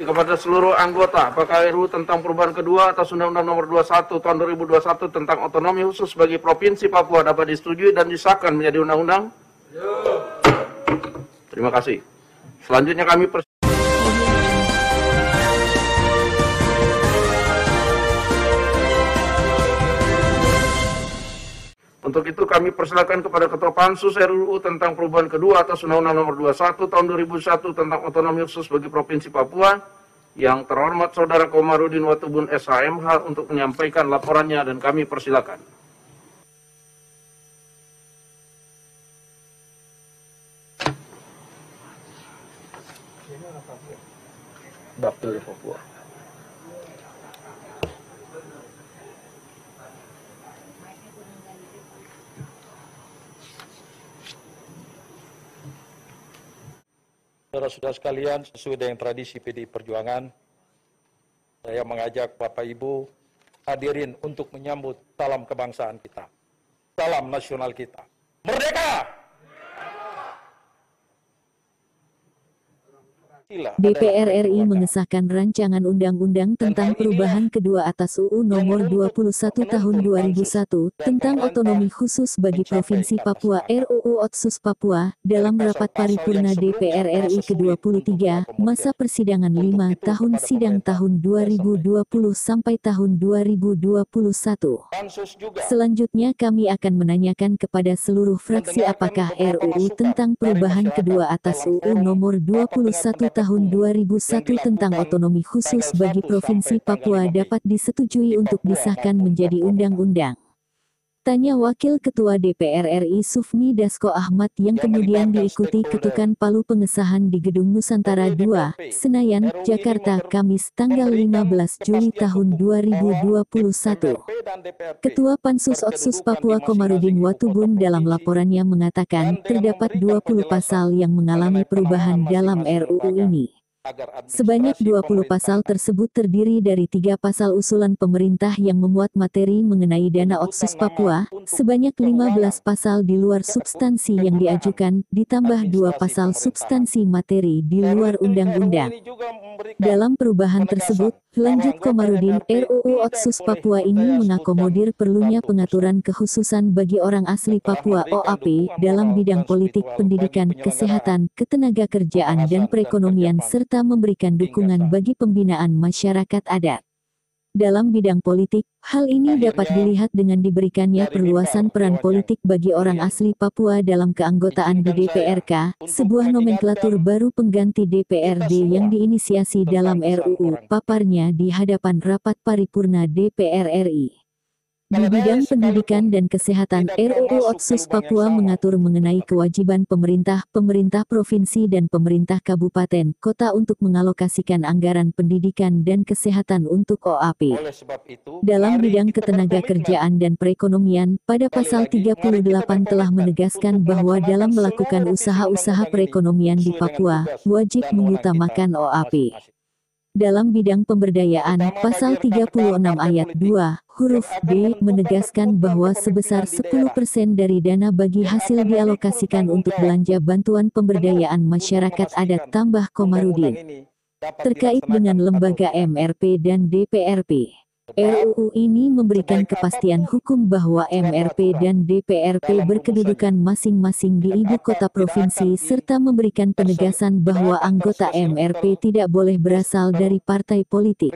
kepada seluruh anggota, apakah RUU tentang perubahan kedua atas Undang-Undang Nomor 21 Tahun 2021 tentang otonomi khusus bagi Provinsi Papua dapat disetujui dan disahkan menjadi undang-undang? Terima kasih. Selanjutnya kami Untuk itu kami persilakan kepada Ketua Pansus RUU tentang perubahan kedua atas Undang-Undang Nomor 21 Tahun 2001 tentang otonomi khusus bagi Provinsi Papua, yang terhormat Saudara Komarudin Watubun SHMH untuk menyampaikan laporannya, dan kami persilakan. Dapil Papua. Saudara-saudara sekalian, sesuai dengan tradisi PDI Perjuangan, saya mengajak Bapak Ibu hadirin untuk menyambut salam kebangsaan kita, salam nasional kita. Merdeka! DPR RI mengesahkan rancangan undang-undang tentang perubahan kedua atas UU Nomor 21 Tahun 2001 tentang otonomi khusus bagi Provinsi Papua RUU Otsus Papua dalam rapat paripurna DPR RI ke-23 masa persidangan 5 tahun sidang tahun 2020 sampai tahun 2021. Selanjutnya kami akan menanyakan kepada seluruh fraksi apakah RUU tentang perubahan kedua atas UU Nomor 21 Tahun 2001 tentang otonomi khusus bagi Provinsi Papua dapat disetujui untuk disahkan menjadi undang-undang. Tanya Wakil Ketua DPR RI Sufmi Dasko Ahmad yang kemudian diikuti ketukan palu pengesahan di Gedung Nusantara II, Senayan, Jakarta, Kamis tanggal 15 Juli tahun 2021. Ketua Pansus Otsus Papua Komarudin Watubun dalam laporannya mengatakan terdapat 20 pasal yang mengalami perubahan dalam RUU ini. Sebanyak 20 pasal tersebut terdiri dari 3 pasal usulan pemerintah yang memuat materi mengenai dana Otsus Papua, sebanyak 15 pasal di luar substansi yang diajukan, ditambah 2 pasal substansi materi di luar undang-undang. Dalam perubahan tersebut, lanjut Komarudin, RUU Otsus Papua ini mengakomodir perlunya pengaturan kekhususan bagi orang asli Papua OAP dalam bidang politik, pendidikan, kesehatan, ketenagakerjaan dan perekonomian serta memberikan dukungan bagi pembinaan masyarakat adat. Dalam bidang politik, hal ini dapat dilihat dengan diberikannya perluasan peran politik bagi orang asli Papua dalam keanggotaan di DPRK, sebuah nomenklatur baru pengganti DPRD yang diinisiasi dalam RUU, paparnya di hadapan rapat paripurna DPR RI. Di bidang pendidikan dan kesehatan, RUU Otsus Papua mengatur mengenai kewajiban pemerintah provinsi dan pemerintah kabupaten, kota untuk mengalokasikan anggaran pendidikan dan kesehatan untuk OAP. Dalam bidang ketenagakerjaan dan perekonomian, pada pasal 38 telah menegaskan bahwa dalam melakukan usaha-usaha perekonomian di Papua, wajib mengutamakan OAP. Dalam bidang pemberdayaan, pasal 36 ayat 2, huruf B, menegaskan bahwa sebesar 10% dari dana bagi hasil dialokasikan untuk belanja bantuan pemberdayaan masyarakat adat tambah Komarudin. Terkait dengan lembaga MRP dan DPRP. RUU ini memberikan kepastian hukum bahwa MRP dan DPRP berkedudukan masing-masing di ibu kota provinsi serta memberikan penegasan bahwa anggota MRP tidak boleh berasal dari partai politik.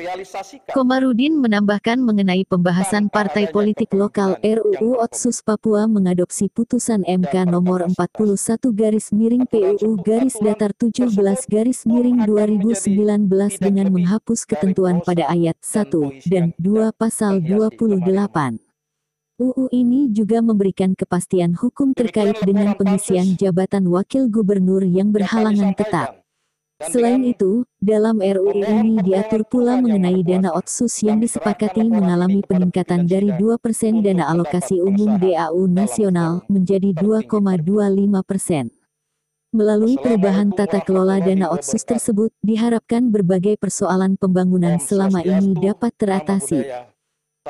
Komarudin menambahkan mengenai pembahasan partai politik lokal, RUU Otsus Papua mengadopsi putusan MK nomor 41-PUU-17-17/2019 dengan menghapus ketentuan pada ayat 1 dan 2 pasal 28. UU ini juga memberikan kepastian hukum terkait dengan pengisian jabatan wakil gubernur yang berhalangan tetap. Selain itu, dalam RUU ini diatur pula mengenai dana otsus yang disepakati mengalami peningkatan dari 2% dana alokasi umum DAU nasional menjadi 2,25%. Melalui perubahan tata kelola dana otsus tersebut, diharapkan berbagai persoalan pembangunan selama ini dapat teratasi.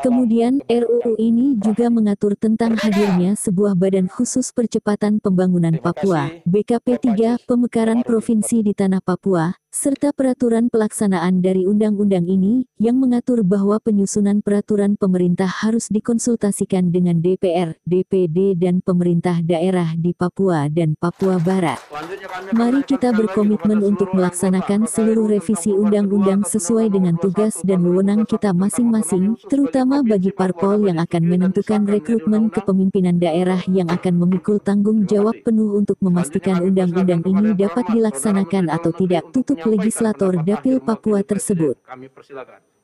Kemudian, RUU ini juga mengatur tentang hadirnya sebuah badan khusus percepatan pembangunan Papua, BKP 3, pemekaran provinsi di tanah Papua, serta peraturan pelaksanaan dari undang-undang ini, yang mengatur bahwa penyusunan peraturan pemerintah harus dikonsultasikan dengan DPR, DPD dan pemerintah daerah di Papua dan Papua Barat. Mari kita berkomitmen untuk melaksanakan seluruh revisi undang-undang sesuai dengan tugas dan wewenang kita masing-masing, terutama bagi parpol yang akan menentukan rekrutmen kepemimpinan daerah yang akan memikul tanggung jawab penuh untuk memastikan undang-undang ini dapat dilaksanakan atau tidak. Tutup legislator Dapil Papua tersebut. Kami persilakan.